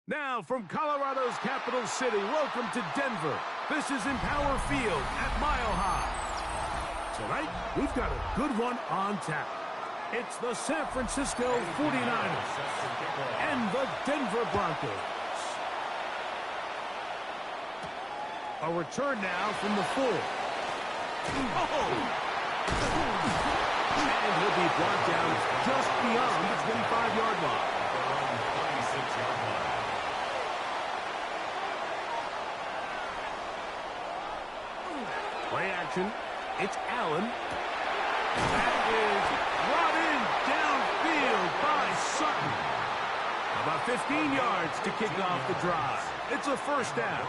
Now, from Colorado's capital city, welcome to Denver. This is Empower Field at Mile High. Tonight, we've got a good one on tap. It's the San Francisco 49ers and the Denver Broncos. A return now from the 4. And he'll be brought down just beyond the 25-yard line. Play action. It's Allen. That is brought in downfield by Sutton. About 15 yards to kick off the drive. It's a first down.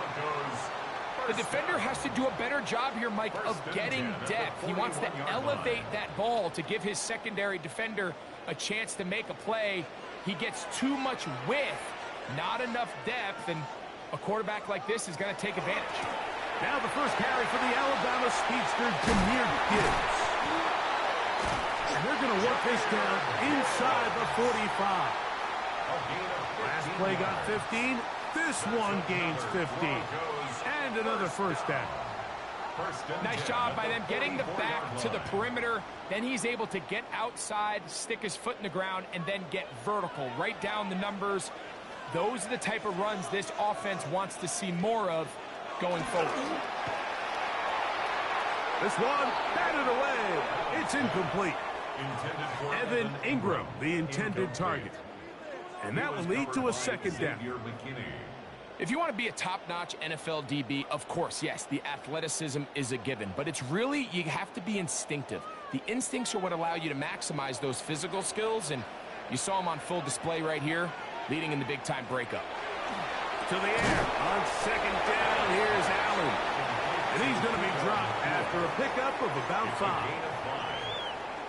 The defender has to do a better job here, Mike, of getting depth. He wants to elevate that ball to give his secondary defender a chance to make a play. He gets too much width, not enough depth, and a quarterback like this is going to take advantage. Now the first carry for the Alabama speedster, Jahmyr Gibbs. And they're going to work this down inside the 45. Last play got 15. This one gains 15. And another first down. Nice job by them getting the back to the perimeter. Then he's able to get outside, stick his foot in the ground, and then get vertical. Right down the numbers. Those are the type of runs this offense wants to see more of going forward. This one, batted away. It's incomplete. Evan Ingram, the intended target. And that will lead to a second down. If you want to be a top-notch NFL DB, of course, yes, the athleticism is a given. But it's really, you have to be instinctive. The instincts are what allow you to maximize those physical skills. And you saw him on full display right here, leading in the big-time breakup. To the air. On second down, here's Allen. And he's going to be dropped after a pickup of about 5.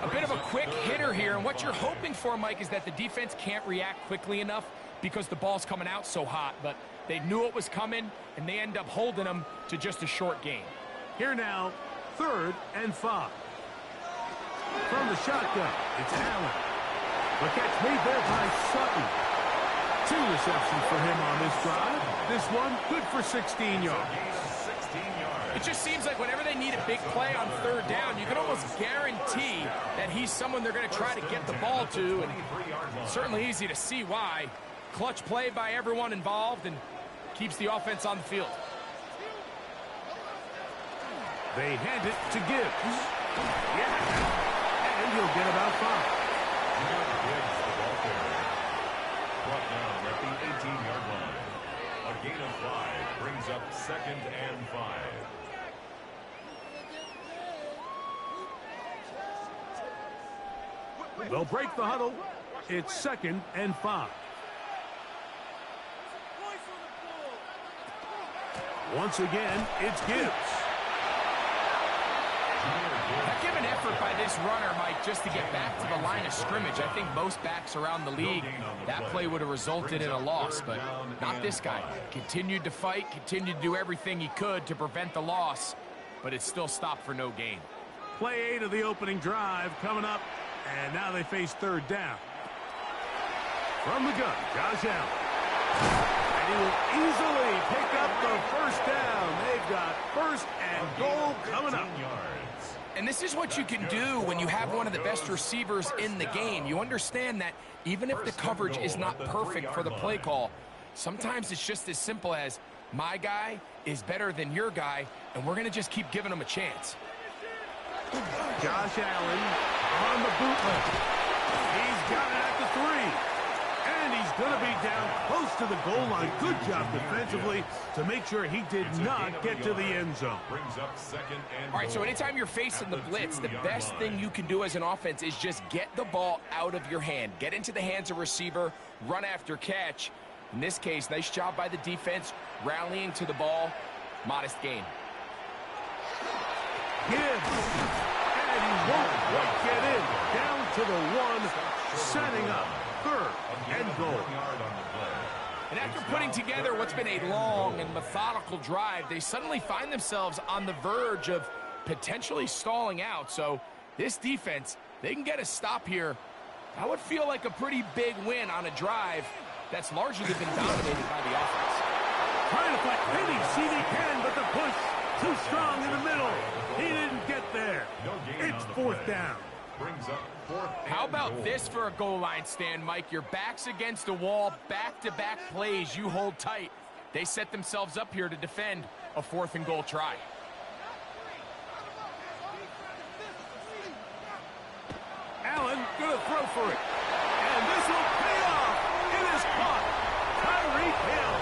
A bit of a quick hitter here, and what you're hoping for, Mike, is that the defense can't react quickly enough because the ball's coming out so hot. But they knew it was coming, and they end up holding them to just a short gain. Here now, 3rd and 5. From the shotgun, it's Allen. The catch made there by Sutton. 2 receptions for him on this drive. This one good for 16 yards. It just seems like whenever they need a big play on 3rd down, you can almost guarantee that he's someone they're going to try to get the ball to, and certainly easy to see why. Clutch play by everyone involved and keeps the offense on the field. They hand it to Gibbs. Yeah, and he'll get about 5. Brought down at the 18-yard line. A gain of 5 brings up 2nd and 5. They'll break the huddle. It's 2nd and 5. Once again, it's Gibbs. Heck of an effort by this runner, Mike, just to get back to the line of scrimmage. I think most backs around the league, that play would have resulted in a loss, but not this guy. Continued to fight, continued to do everything he could to prevent the loss, but it still stopped for no gain. Play 8 of the opening drive coming up, and now they face 3rd down. From the gun, Josh Allen. And he will easily pick up the first down. They've got 1st and goal coming up. And this is what you can do when you have one of the best receivers in the game. You understand that even if the coverage is not perfect for the play call, sometimes it's just as simple as my guy is better than your guy, and we're going to just keep giving him a chance. Josh Allen on the bootleg. He's got it at the 3. And he's going to be down close to the goal line. Good job defensively to make sure he did not get to the end zone. All right, so anytime you're facing the blitz, the best thing you can do as an offense is just get the ball out of your hand. Get into the hands of receiver, run after catch. In this case, nice job by the defense, rallying to the ball. Modest gain. Gibbs. And he won't quite get in. Down to the 1, setting up 3rd and goal. And after putting together what's been a long and methodical drive, they suddenly find themselves on the verge of potentially stalling out. So this defense, they can get a stop here. That would feel like a pretty big win on a drive. that's largely been dominated by the offense. Trying to fight Penny, see if he can, but the push too strong in the middle. He didn't get there. It's fourth down. Brings up fourth. How about this for a goal line stand, Mike? Your back's against the wall, back-to-back plays you hold tight. They set themselves up here to defend a 4th and goal try. Allen gonna throw for it. And this will pay off. It is caught. Tyreek Hill.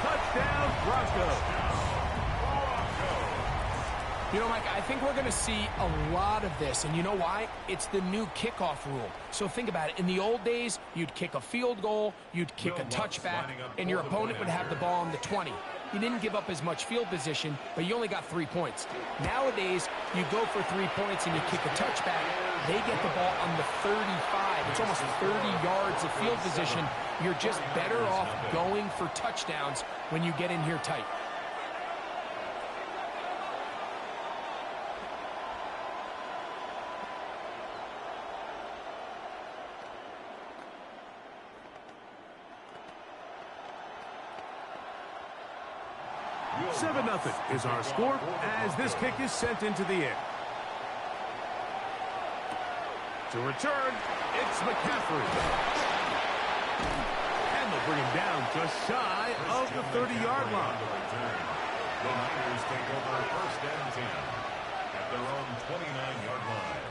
Touchdown, Broncos. You know, Mike, I think we're going to see a lot of this, and you know why? It's the new kickoff rule. So think about it. In the old days, you'd kick a field goal, you'd kick a touchback, and your opponent would have the ball on the 20. You didn't give up as much field position, but you only got 3 points. Nowadays, you go for 3 points and you kick a touchback. They get the ball on the 35. It's almost 30 yards of field position. You're just better off going for touchdowns when you get in here tight. Seven 7-0 is our score as this kick is sent into the air. To return, it's McCaffrey. And they'll bring him down just shy of the 30-yard line. The Niners take over first and 10 at their own 29-yard line.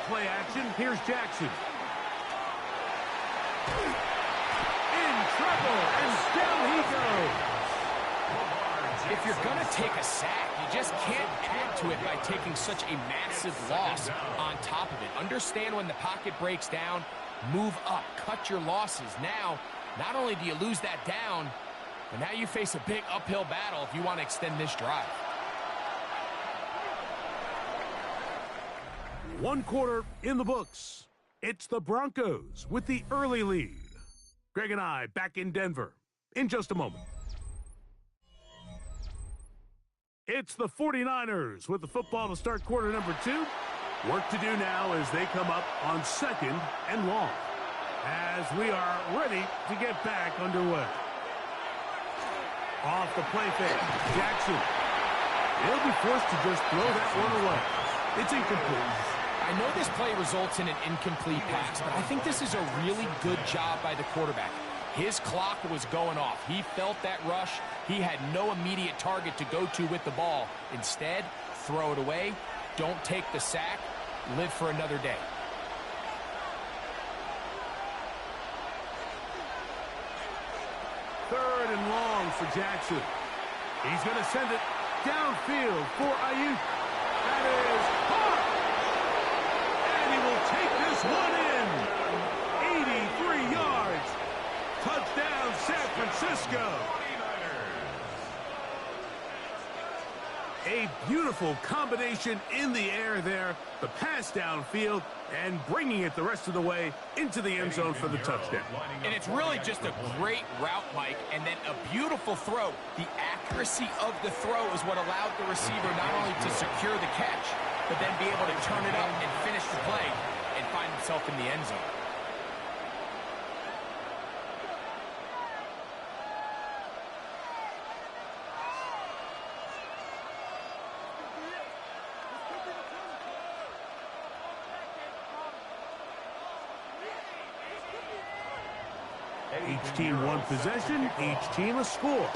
Play action. Here's Jackson. In trouble, and down he goes. If you're going to take a sack, you just can't add to it by taking such a massive loss on top of it. Understand when the pocket breaks down, move up, cut your losses. Now, not only do you lose that down, but now you face a big uphill battle if you want to extend this drive. 1 quarter in the books. It's the Broncos with the early lead. Greg and I back in Denver in just a moment. It's the 49ers with the football to start quarter number 2. Work to do now as they come up on 2nd and long. As we are ready to get back underway. Off the play fake, Jackson. He'll be forced to just throw that one away. It's incomplete. I know this play results in an incomplete pass, but I think this is a really good job by the quarterback. His clock was going off. He felt that rush. He had no immediate target to go to with the ball. Instead, throw it away. Don't take the sack. Live for another day. Third and long for Jackson. He's going to send it downfield for Ayuk. That is caught. And he will take this one in. 83 yards. Touchdown, San Francisco. A beautiful combination in the air there. The pass downfield and bringing it the rest of the way into the end zone for the touchdown. And it's really just a great route, Mike, and then a beautiful throw. The accuracy of the throw is what allowed the receiver not only to secure the catch, but then be able to turn it up and finish the play and find himself in the end zone. Each team one possession, each team a score.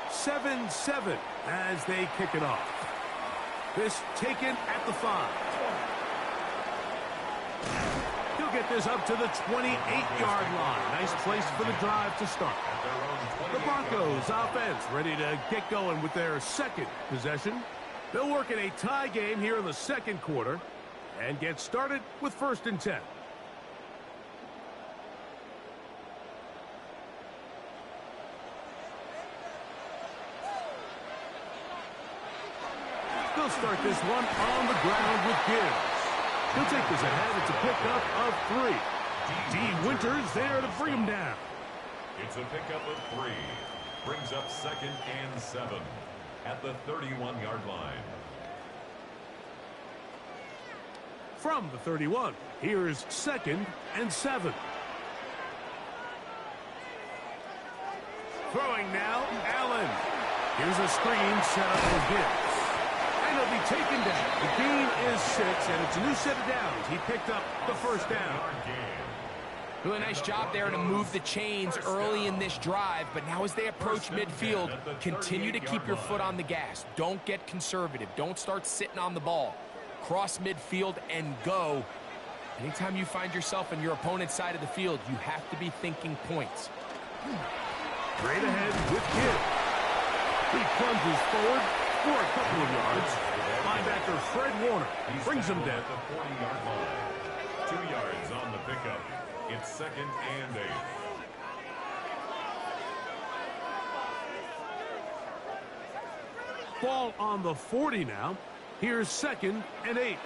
7-7 as they kick it off. This taken at the 5. He'll get this up to the 28-yard line. Nice place for the drive to start. The Broncos offense ready to get going with their second possession. They'll work in a tie game here in the second quarter and get started with 1st and 10. They'll start this one on the ground with Gibbs. He'll take this ahead. It's a pickup of 3. D. Winters there to bring him down. It's a pickup of 3. Brings up 2nd and 7 at the 31-yard line. From the 31, here's 2nd and 7. Throwing now, Allen. Here's a screen set up for Gibbs. And he'll be taken down. The gain is 6, and it's a new set of downs. He picked up the first down. Really nice job there to move the chains early in this drive, but now as they approach midfield, continue to keep your foot on the gas. Don't get conservative. Don't start sitting on the ball. Cross midfield and go. Anytime you find yourself on your opponent's side of the field, you have to be thinking points. Straight ahead with Gibbs. He plunges forward for a couple of yards. Linebacker Fred Warner brings him down. At the 40-yard line. 2 yards on the pickup. It's 2nd and 8. Ball on the 40 now. Here's 2nd and 8.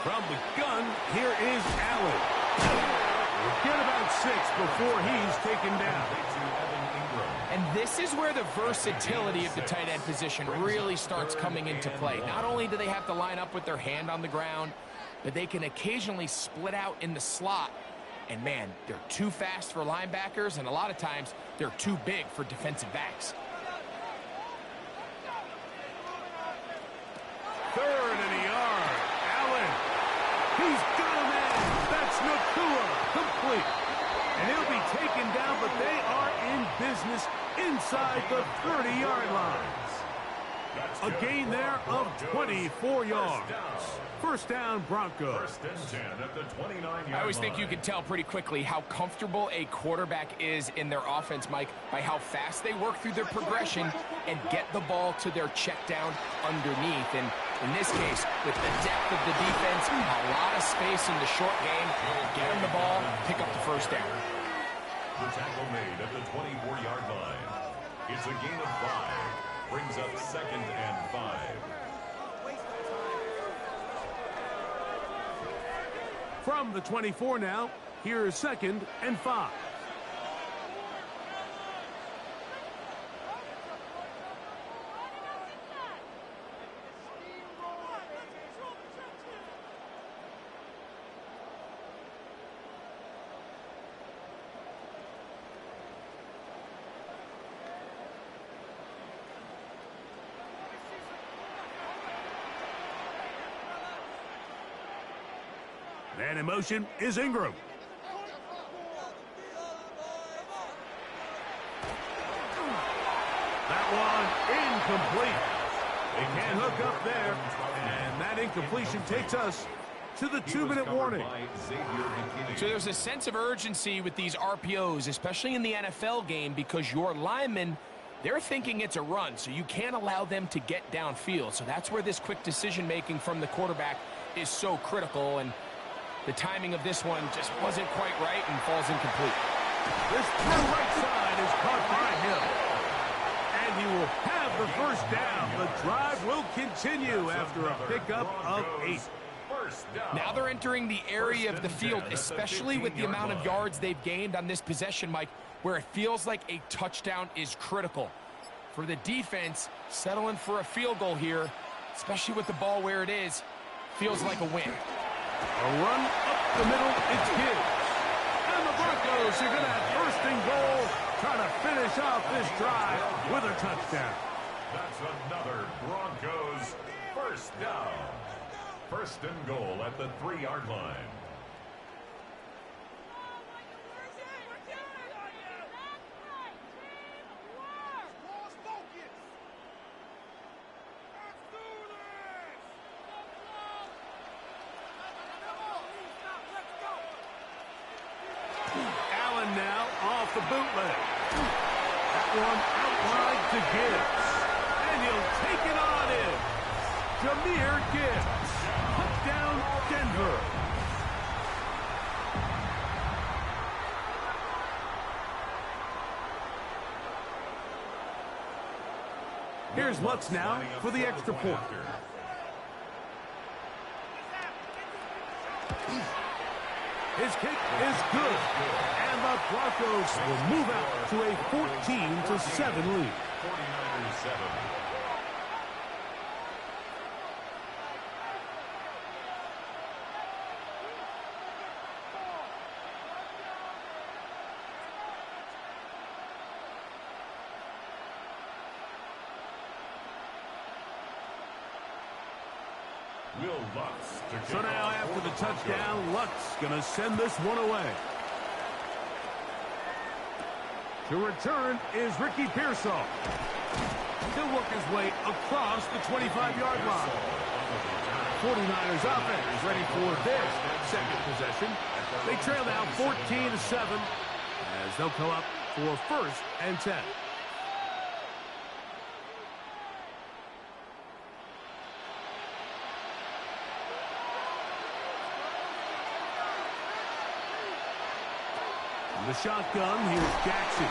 From the gun, here is Allen. We'll get about 6 before he's taken down. And this is where the versatility of the tight end position really starts coming into play. Not only do they have to line up with their hand on the ground, but they can occasionally split out in the slot. And man, they're too fast for linebackers, and a lot of times they're too big for defensive backs. 3rd and a yard. Allen. He's got a man. That's Nacua. Complete. And he'll be taken down, but they are in business inside the 30-yard lines. A gain there of 24 yards. First down, Broncos. 1st and 10 at the 29-yard line. I always think you can tell pretty quickly how comfortable a quarterback is in their offense, Mike, by how fast they work through their progression and get the ball to their check down underneath. And in this case, with the depth of the defense, a lot of space in the short game, get them the ball, pick up the first down. The tackle made at the 24-yard line. It's a gain of 5. Brings up 2nd and 5. From the 24 now, here's 2nd and 5. And in motion is Ingram. That one incomplete. They can't hook up there. And that incompletion takes us to the 2-minute warning. So there's a sense of urgency with these RPOs, especially in the NFL game, because your linemen, they're thinking it's a run, so you can't allow them to get downfield. So that's where this quick decision-making from the quarterback is so critical, and the timing of this one just wasn't quite right and falls incomplete. This through right side is caught by Hill. And he will have the first down. The drive will continue after a pickup of 8. Now they're entering the area of the field, especially with the amount of yards they've gained on this possession, Mike, where it feels like a touchdown is critical. For the defense, settling for a field goal here, especially with the ball where it is, feels like a win. A run up the middle, it's Gibbs. And the Broncos are going to have 1st and goal, trying to finish off this drive with a touchdown. That's another Broncos 1st down. 1st and goal at the 3-yard line. Allen now off the bootleg. That one out wide to Gibbs. And he'll take it on in. Jahmyr Gibbs. Touchdown, Denver. Here's Lutz now for the extra point. His kick is good. And the Broncos will move out to a 14-7 lead. 49ers 7. So now after the touchdown, Luck's going to send this one away. To return is Ricky Pearsall. He'll work his way across the 25-yard line. 49ers offense is ready for their second possession. They trail now 14-7 as they'll come up for 1st and 10. The shotgun, here's Jackson.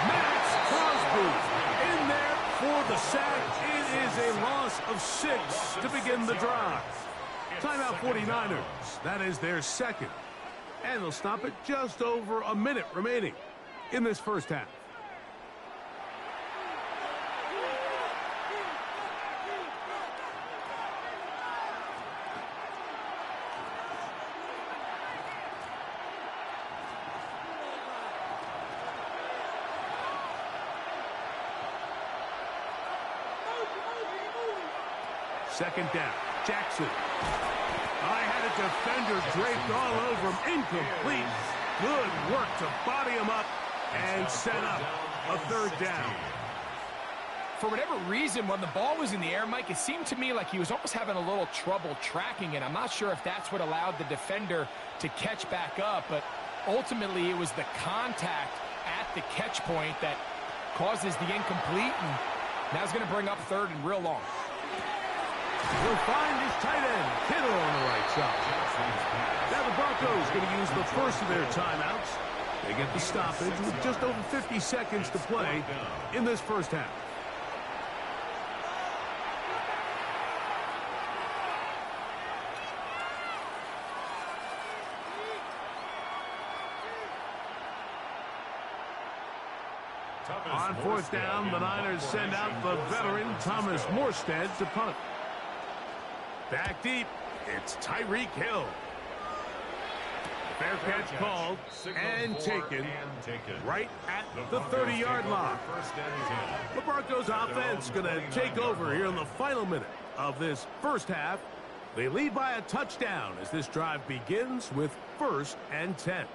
Max Crosby in there for the sack. It is a loss of 6 to begin the drive. Timeout 49ers. That is their second. And they'll stop it just over a minute remaining in this first half. Second down. Jackson. I had a defender draped all over him. Incomplete. Good work to body him up and set up a 3rd down. For whatever reason, when the ball was in the air, Mike, it seemed to me like he was almost having a little trouble tracking it. I'm not sure if that's what allowed the defender to catch back up, but ultimately it was the contact at the catch point that causes the incomplete, and now it's going to bring up 3rd and real long. He'll find his tight end, Kittle, on the right side. Now the Broncos going to use the first of their timeouts. They get the stoppage with just over 50 seconds to play in this first half. On 4th down, the Niners send out the veteran Thomas Morstead to punt. Back deep, it's Tyreek Hill. Fair catch called and taken right at the 30-yard line. The Broncos offense going to take over here in the final minute of this first half. They lead by a touchdown as this drive begins with 1st and 10.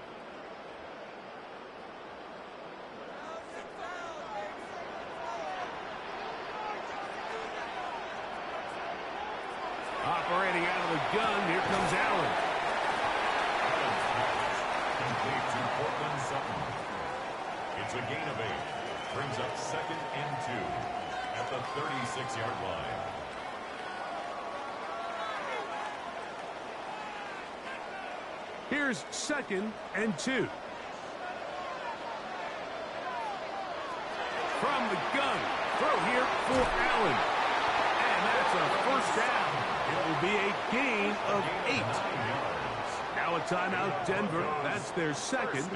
Operating out of the gun, here comes Allen. Complete to Cortland Sutton. It's a gain of 8. Brings up 2nd and 2 at the 36-yard line. Here's 2nd and 2. From the gun, throw here for Allen. And that's a 1st down. It will be a gain of 8. Now a timeout, Denver. That's their second.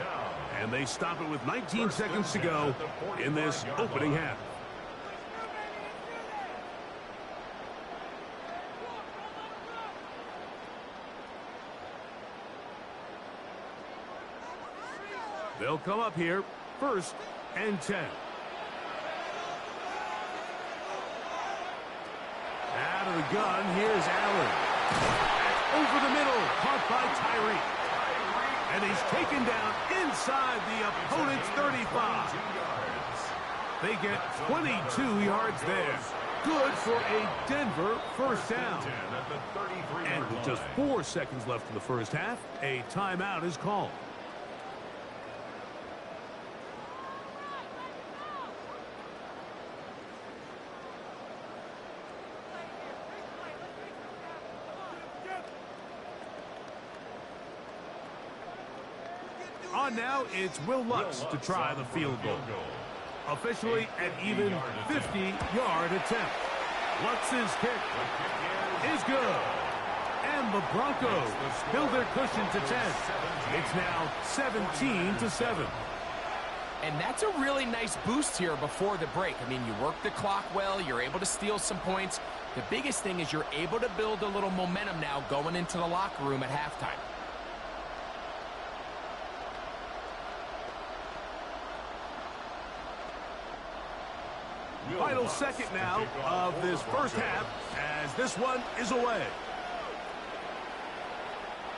And they stop it with 19 seconds to go in this opening half. They'll come up here, 1st and 10. Out of the gun, here's Allen. Over the middle, caught by Tyreek. And he's taken down inside the opponent's 35. They get 22 yards there. Good for a Denver 1st down. And with just 4 seconds left in the first half, a timeout is called. On now, it's Will Lutz to try the field goal. Officially an even 50-yard attempt. Lutz's kick is good. And the Broncos build their cushion to 10. It's now 17-7. And that's a really nice boost here before the break. I mean, you work the clock well. You're able to steal some points. The biggest thing is you're able to build a little momentum now going into the locker room at halftime. Final second now of this first half as this one is away.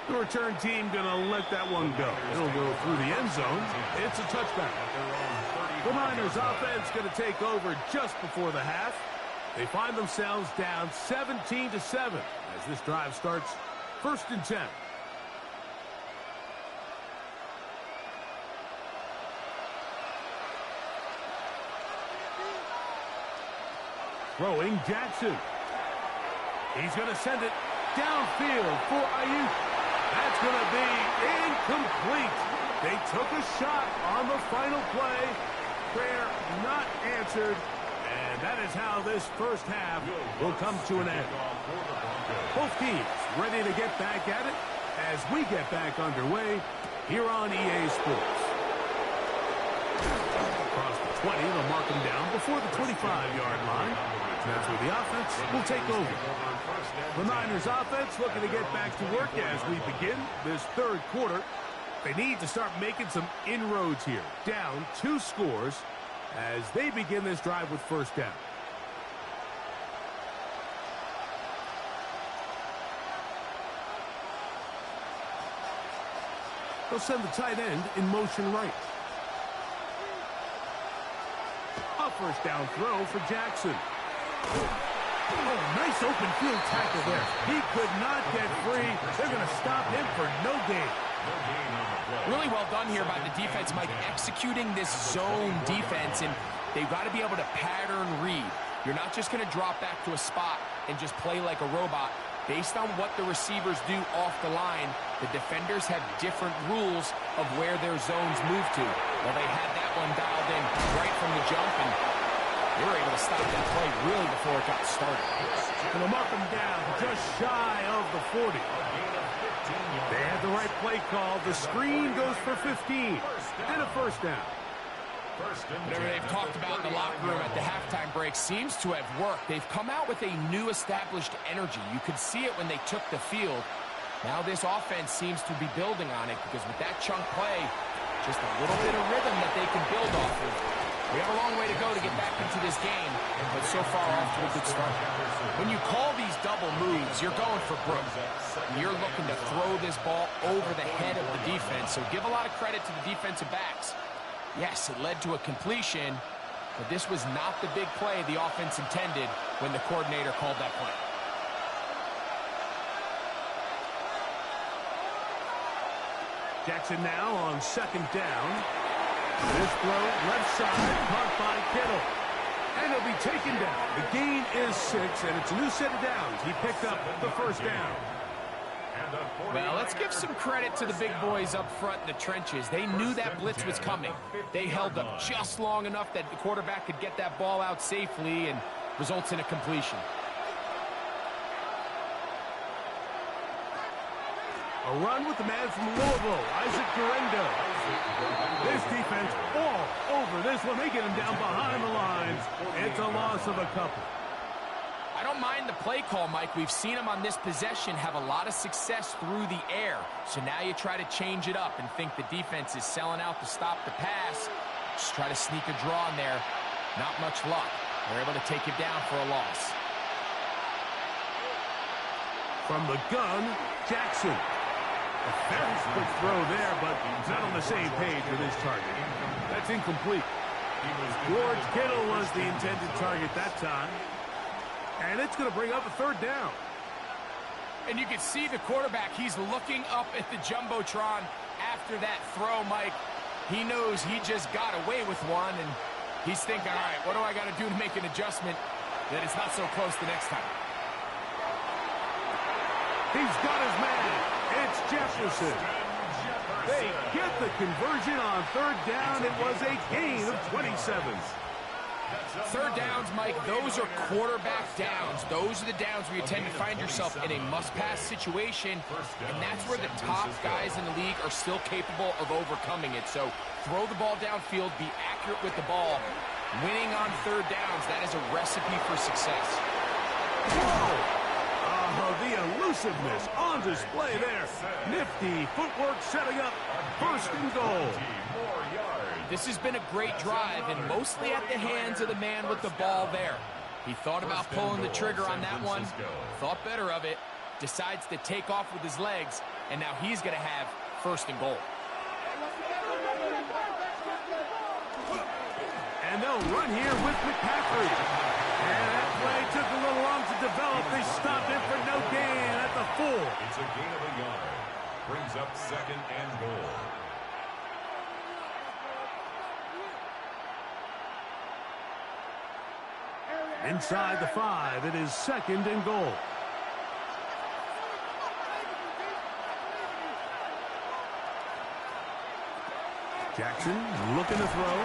The return team going to let that one go. It'll go through the end zone. It's a touchback. The Niners offense going to take over just before the half. They find themselves down 17-7 as this drive starts 1st and 10. Throwing Jackson. He's going to send it downfield for Ayuk. That's going to be incomplete. They took a shot on the final play. Prayer not answered. And that is how this first half will come to an end. Both teams ready to get back at it as we get back underway here on EA Sports. Across the 20, they'll mark them down before the 25-yard line. That's where the offense will take over. The Niners offense looking to get back to work as we begin this third quarter. They need to start making some inroads here. Down 2 scores as they begin this drive with first down. They'll send the tight end in motion right. A first down throw for Jackson. Oh, nice open field tackle there. He could not get free. They're going to stop him for no gain. Really well done here by the defense, Mike, executing this zone defense, and they've got to be able to pattern read. You're not just going to drop back to a spot and just play like a robot. Based on what the receivers do off the line, the defenders have different rules of where their zones move to. Well, they had that one dialed in right from the jump, and they were able to stop that play really before it got started. Going to mark them down just shy of the 40. They had the right play call. The screen goes for 15 and a first down. Whatever they've talked about in the locker room at the halftime break seems to have worked. They've come out with a new established energy. You could see it when they took the field. Now this offense seems to be building on it because with that chunk play, just a little bit of rhythm that they can build off of. We have a long way to go to get back into this game, but so far off to a good start. When you call these double moves, you're going for broke. You're looking to throw this ball over the head of the defense, so give a lot of credit to the defensive backs. Yes, it led to a completion, but this was not the big play the offense intended when the coordinator called that play. Jackson now on second down. This throw left side, caught by Kittle. And he'll be taken down. The gain is 6, and it's a new set of downs. He picked up the first down. Well, let's give some credit to the big boys up front in the trenches. They knew that blitz was coming. They held up just long enough that the quarterback could get that ball out safely and results in a completion. A run with the man from Louisville, Isaac Guerendo. This defense all over this one. They get him down behind the lines. It's a loss of a couple. I don't mind the play call, Mike. We've seen him on this possession have a lot of success through the air. So now you try to change it up and think the defense is selling out to stop the pass. Just try to sneak a draw in there. Not much luck. They're able to take it down for a loss. From the gun, Jackson. A very quick throw there, but not on the same page with his target. That's incomplete. George Kittle was the intended target that time. And it's going to bring up a third down. And you can see the quarterback, he's looking up at the Jumbotron after that throw, Mike. He knows he just got away with one, and he's thinking, all right, what do I got to do to make an adjustment that it's not so close the next time? He's got his man. It's Jefferson. They get the conversion on third down. It was a gain of 27. Third downs, Mike, those are quarterback downs. Those are the downs where you tend to find yourself in a must-pass situation, and that's where the top guys in the league are still capable of overcoming it. So throw the ball downfield, be accurate with the ball. Winning on third downs, that is a recipe for success. Whoa! The elusiveness on display there. Nifty footwork setting up first and goal. This has been a great drive, and mostly at the hands of the man with the ball there. He thought about pulling the trigger on that one, thought better of it, decides to take off with his legs, and now he's going to have first and goal. And they'll run here with McCaffrey. And that play took a little long to develop. They stopped it for no gain at the 4. It's a gain of a yard. Brings up second and goal. Inside the 5, it is second and goal. Jackson looking to throw.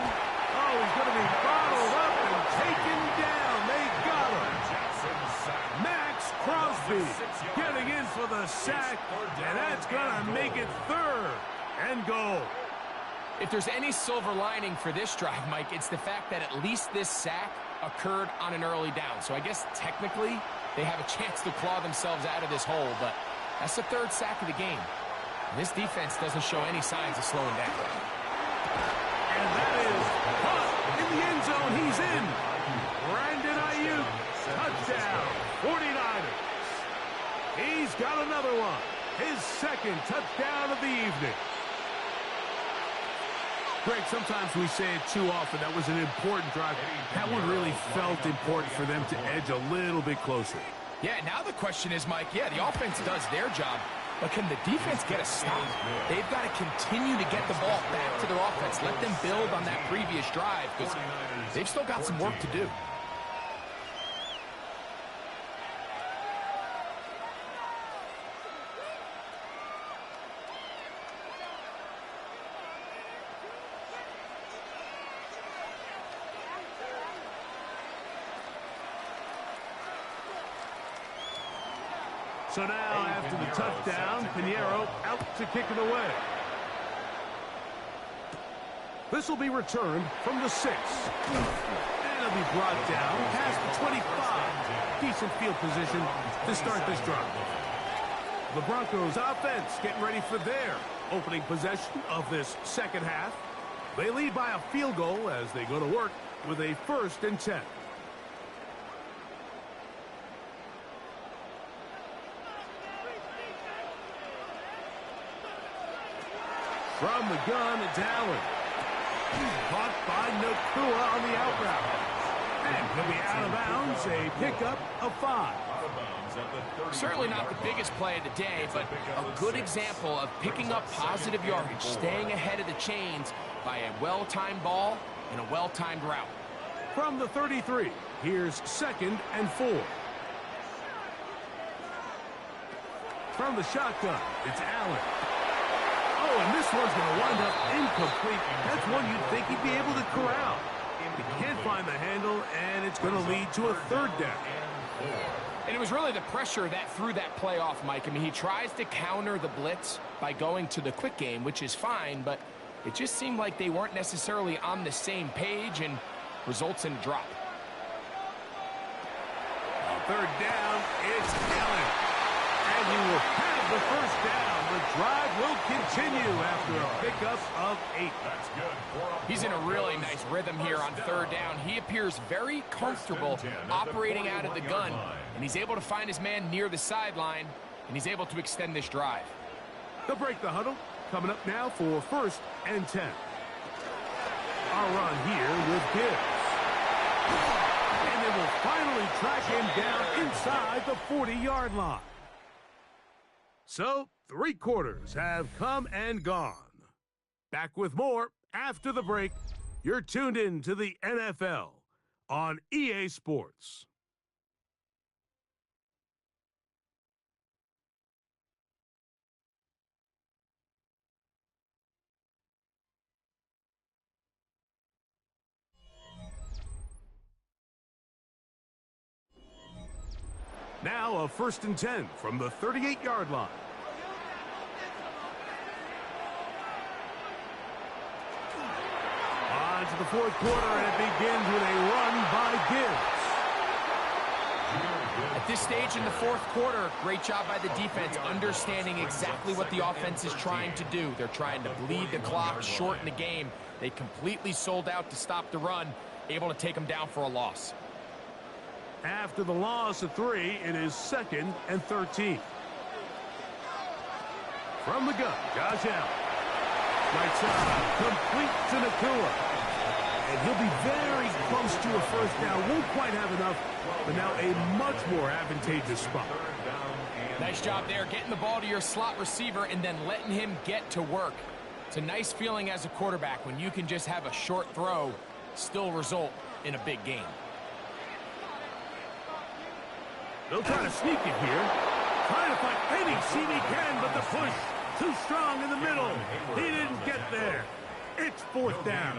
Oh, he's going to be bottled up and taken down. They got him. Max Crosby getting in for the sack, and that's going to make it third and goal. If there's any silver lining for this drive, Mike, it's the fact that at least this sack occurred on an early down. So I guess technically they have a chance to claw themselves out of this hole, but that's the third sack of the game. This defense doesn't show any signs of slowing down. And that is caught in the end zone. He's in. Brandon Ayuk, touchdown, 49ers. He's got another one. His second touchdown of the evening. Greg, sometimes we say it too often. That was an important drive. That one really felt important for them to edge a little bit closer. Yeah, now the question is, Mike, yeah, the offense does their job, but can the defense get a stop? They've got to continue to get the ball back to their offense. Let them build on that previous drive because they've still got some work to do. So now, after the touchdown, Pinheiro out to kick it away. This will be returned from the 6. And it'll be brought down past the 25. Decent field position to start this drive. The Broncos offense getting ready for their opening possession of this second half. They lead by a field goal as they go to work with a 1st and 10. From the gun, it's Allen. Caught by Nacua on the out route. And he'll be out of bounds, a pickup of 5. Certainly not the biggest play of the day, but a good example of picking up positive yardage, staying ahead of the chains by a well-timed ball and a well-timed route. From the 33, here's 2nd and 4. From the shotgun, it's Allen. Oh, and this one's going to wind up incomplete. That's one you'd think he'd be able to corral. He can't find the handle, and it's going to lead to a 3rd down. And it was really the pressure that threw that play off, Mike. I mean, he tries to counter the blitz by going to the quick game, which is fine, but it just seemed like they weren't necessarily on the same page and results in a drop. 3rd down, it's Allen. And he will have the 1st down. The drive will continue after a pickup of 8. That's good. He's in a really nice rhythm here on 3rd down. He appears very comfortable operating out of the gun, and he's able to find his man near the sideline, and he's able to extend this drive. They'll break the huddle. Coming up now for 1st and 10. Our run here with Gibbs. And they will finally track him down inside the 40-yard line. So, 3 quarters have come and gone. Back with more after the break. You're tuned in to the NFL on EA Sports. Now a 1st and 10 from the 38-yard line. On to the 4th quarter, and it begins with a run by Gibbs. At this stage in the 4th quarter, great job by the defense understanding exactly what the offense is trying to do. They're trying to bleed the clock, shorten the game. They completely sold out to stop the run, able to take them down for a loss. After the loss of 3, it is 2nd and 13. From the gun, Josh Allen. Right side, complete to Nacua. And he'll be very close to a 1st down. Won't quite have enough, but now a much more advantageous spot. Nice job there, getting the ball to your slot receiver and then letting him get to work. It's a nice feeling as a quarterback when you can just have a short throw, still result in a big game. They'll try to sneak it here. Trying to find any seam he can, but the push too strong in the middle. He didn't get there. It's 4th down.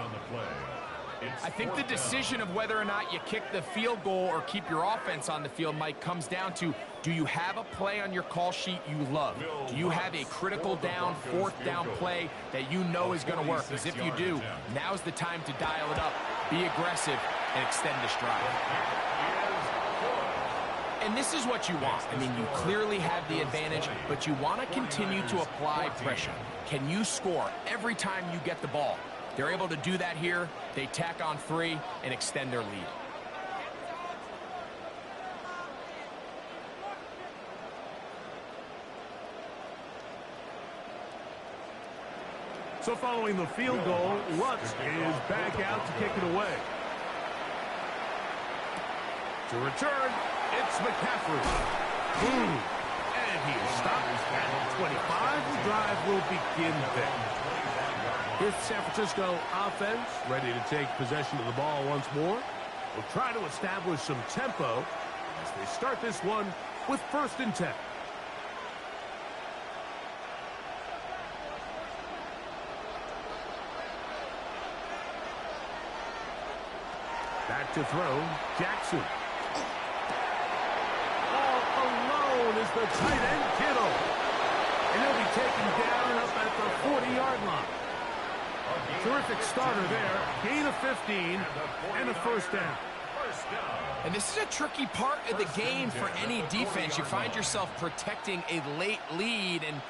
I think the decision of whether or not you kick the field goal or keep your offense on the field, Mike, comes down to, do you have a play on your call sheet you love? Do you have a critical down, 4th down play that you know is going to work? Because if you do, now's the time to dial it up, be aggressive, and extend this drive. And this is what you want. I mean, you clearly have the advantage, but you want to continue to apply pressure. Can you score every time you get the ball? They're able to do that here. They tack on 3 and extend their lead. So following the field goal, Lutz is back out to kick it away. To return, it's McCaffrey. And he is stopped at 25. The drive will begin there. Here's the San Francisco offense, ready to take possession of the ball once more. We'll try to establish some tempo as they start this one with 1st and 10. Back to throw, Jackson. All alone is the tight end, Kittle. And he'll be taken down up at the 40-yard line. Terrific starter there. Gain of 15 and a 1st down. And this is a tricky part of the game for any defense. You find yourself protecting a late lead, and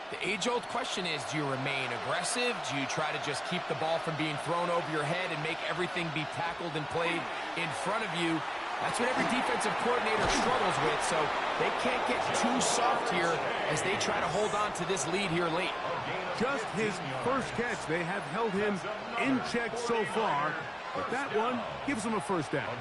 the age-old question is, do you remain aggressive? Do you try to just keep the ball from being thrown over your head and make everything be tackled and played in front of you? That's what every defensive coordinator struggles with, so they can't get too soft here as they try to hold on to this lead here late. Just his 1st catch. They have held him in check so far, but that one gives him a 1st down.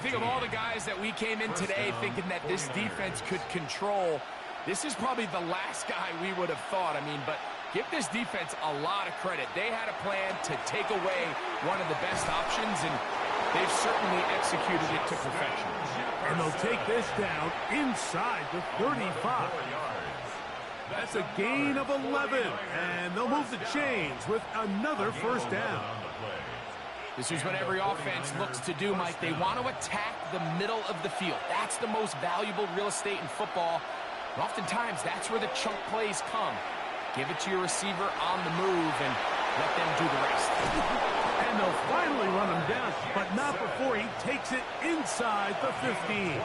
Think of all the guys that we came in today thinking that this defense could control. This is probably the last guy we would have thought. I mean, but give this defense a lot of credit. They had a plan to take away one of the best options, and they've certainly executed it to perfection. And they'll take this down inside the 35. That's a gain of 11, and they'll move the chains with another 1st down. This is what every offense looks to do, Mike. They want to attack the middle of the field. That's the most valuable real estate in football. And oftentimes, that's where the chunk plays come. Give it to your receiver on the move and let them do the rest. And they'll finally run him down, but not before he takes it inside the 15.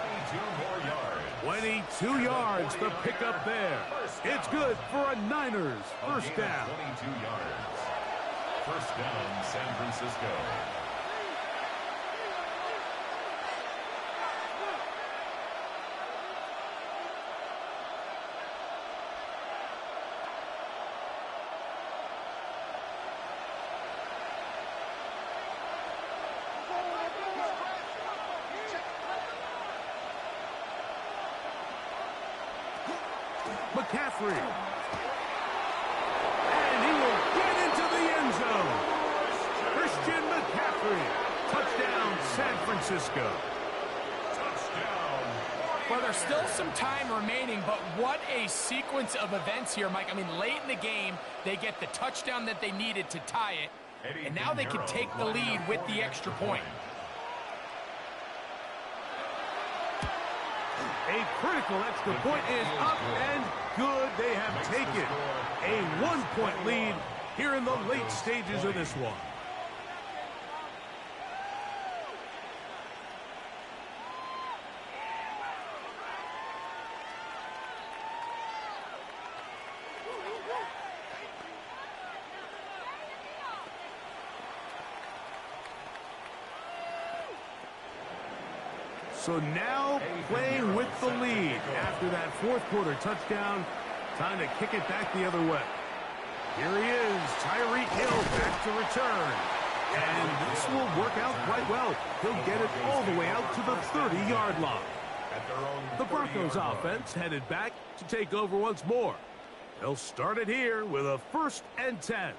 22 yards, the pickup there. It's good for a Niners 1st down. 22 yards. 1st down, San Francisco. McCaffrey. And he will get into the end zone. Christian McCaffrey. Touchdown, San Francisco. Touchdown. Well, there's still some time remaining, but what a sequence of events here, Mike. I mean, late in the game, they get the touchdown that they needed to tie it, and now they can take the lead with the extra point. A critical extra point is up and good. They have taken a 1-point lead here in the late stages of this one. So now playing with the lead after that fourth quarter touchdown. Time to kick it back the other way. Here he is, Tyreek Hill back to return. And this will work out quite well. He'll get it all the way out to the 30-yard line. The Broncos offense headed back to take over once more. They'll start it here with a 1st and 10.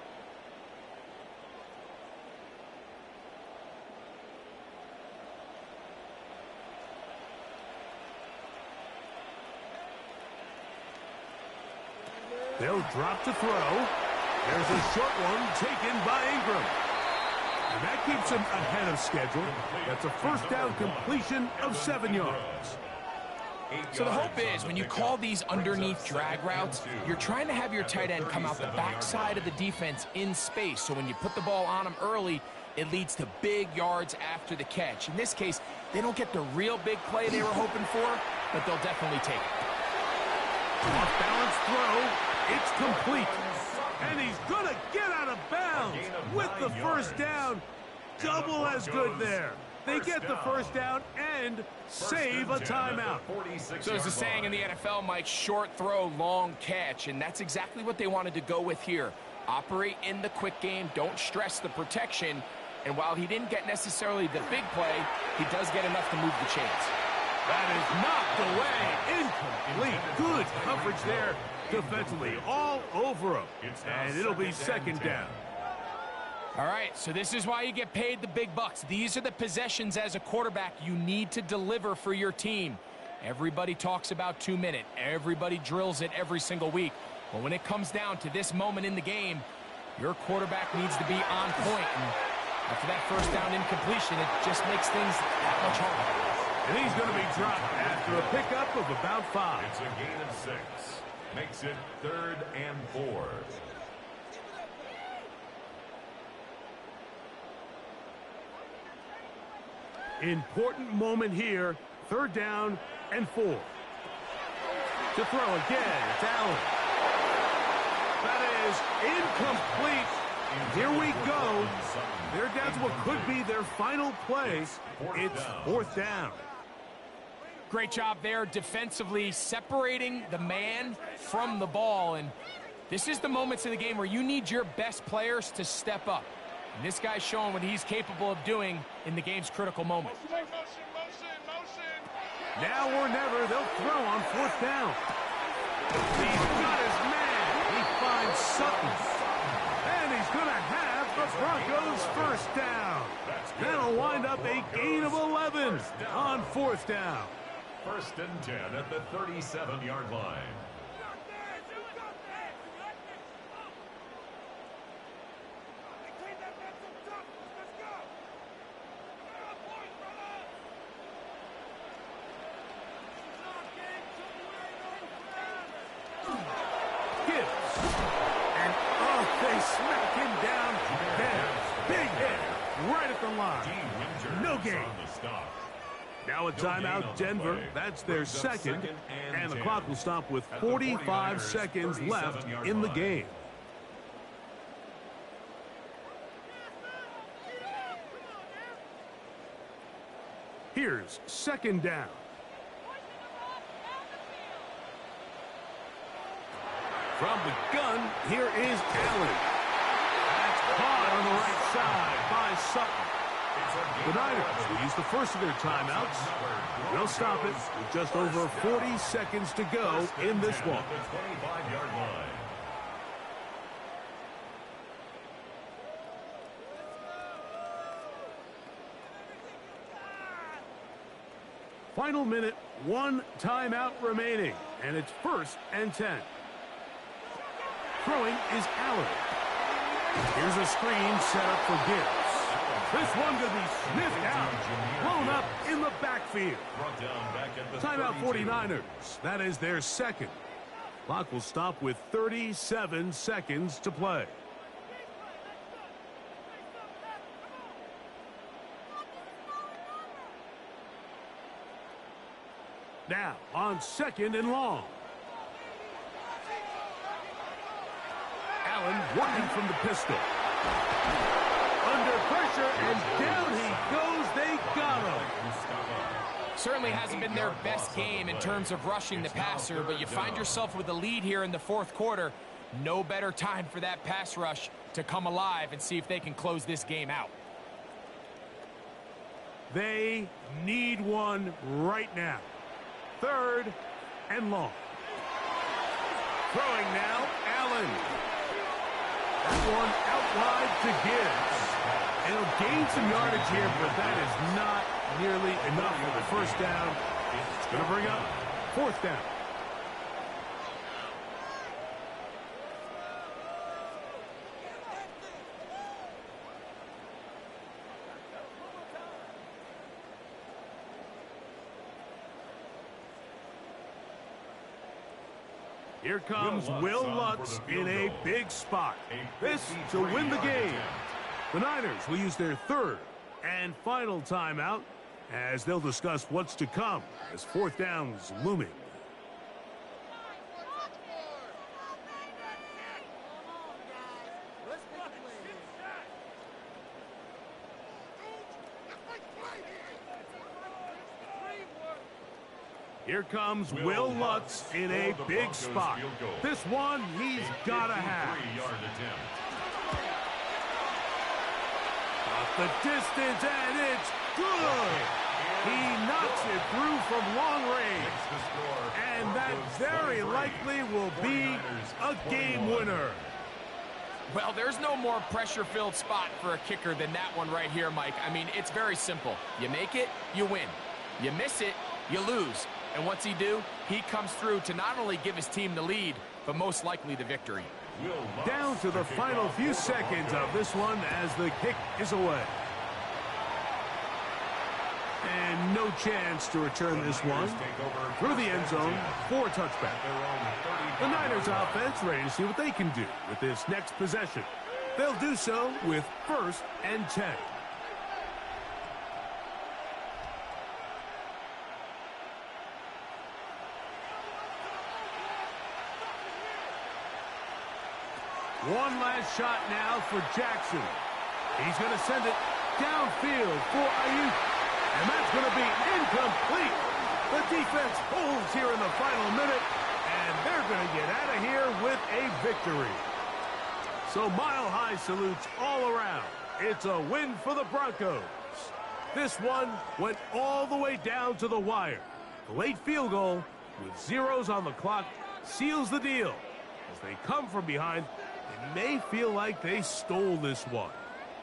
They'll drop to throw. There's a short one taken by Ingram. And that keeps him ahead of schedule. That's a 1st down completion of 7 yards. So the hope is when you call these underneath drag routes, you're trying to have your tight end come out the backside of the defense in space. So when you put the ball on him early, it leads to big yards after the catch. In this case, they don't get the real big play they were hoping for, but they'll definitely take it. Off-balance throw. It's complete. And he's going to get out of bounds with the 1st down. Double as good there. They get the 1st down and save a timeout. So there's a saying in the NFL, Mike, short throw, long catch. And that's exactly what they wanted to go with here. Operate in the quick game. Don't stress the protection. And while he didn't get necessarily the big play, he does get enough to move the chains. That is knocked away. Incomplete. Good coverage there defensively. All over him. And it'll be 2nd down. All right, so this is why you get paid the big bucks. These are the possessions as a quarterback you need to deliver for your team. Everybody talks about 2-minute. Everybody drills it every single week. But when it comes down to this moment in the game, your quarterback needs to be on point. And after that 1st down incompletion, it just makes things that much harder. And he's going to be dropped after a pickup of about 5. It's a gain of 6. Makes it 3rd and 4. Important moment here. 3rd down and 4. To throw again. It's Allen. That is incomplete. Here we go. They're down to what could be their final play. It's 4th down. Great job there defensively, separating the man from the ball. And this is the moments in the game where you need your best players to step up. And this guy's showing what he's capable of doing in the game's critical moments. Now or never, they'll throw on 4th down. He's got his man. He finds Sutton. And he's going to have the Broncos' 1st down. That'll wind up a gain of 11 on 4th down. 1st and 10 at the 37-yard line. They smack him down there. Big hit right at the line. No gain. Now a timeout, Denver. That's their 2nd. And the clock will stop with 45 seconds left in the game. Here's 2nd down. From the gun, here is Allen. That's caught on the right side by Sutton. The Niners will use the 1st of their timeouts. They'll stop it with just over 40 seconds to go in this one. Final minute, 1 timeout remaining, and it's 1st and 10. Throwing is Allen. Here's a screen set up for Gibbs. This one going to be sniffed out, blown up in the backfield. field. Brought down back at the Timeout 32. 49ers. That is their second. Clock will stop with 37 seconds to play. Now on 2nd and long. Allen working from the pistol. Under pressure, and down he goes. They got him. Certainly hasn't been their best game in terms of rushing the passer, but you find yourself with a lead here in the 4th quarter. No better time for that pass rush to come alive and see if they can close this game out. They need one right now. 3rd and long. Throwing now, Allen. That one out wide to Gibbs. And he'll gain some yardage here, but that is not nearly enough for the first down. It's going to bring up 4th down. Here comes Will Lutz in a big spot. This to win the game. The Niners will use their 3rd and final timeout as they'll discuss what's to come as 4th down's looming. Here comes Will Lutz in a big spot. This one he's got to have. Off the distance, and it's good. He knocks it through from long range. And that very likely will be a game winner. Well, there's no more pressure-filled spot for a kicker than that one right here, Mike. I mean, it's very simple. You make it, you win. You miss it, you lose. And what's he do? He comes through to not only give his team the lead, but most likely the victory. Down to the final few seconds of this one as the kick is away. And no chance to return this one through the end zone for a touchback. The Niners offense ready to see what they can do with this next possession. They'll do so with 1st and 10. One last shot now for Jackson. He's going to send it downfield for Ayuk. And that's going to be incomplete. The defense holds here in the final minute, and they're going to get out of here with a victory. So mile-high salutes all around. It's a win for the Broncos. This one went all the way down to the wire. The late field goal with zeros on the clock seals the deal. As they come from behind, they may feel like they stole this one.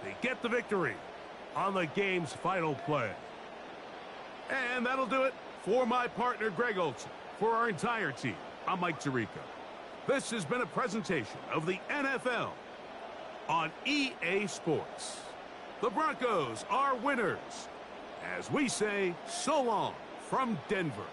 They get the victory on the game's final play. And that'll do it for my partner, Greg Olson. For our entire team, I'm Mike Tirico. This has been a presentation of the NFL on EA Sports. The Broncos are winners. As we say, so long from Denver.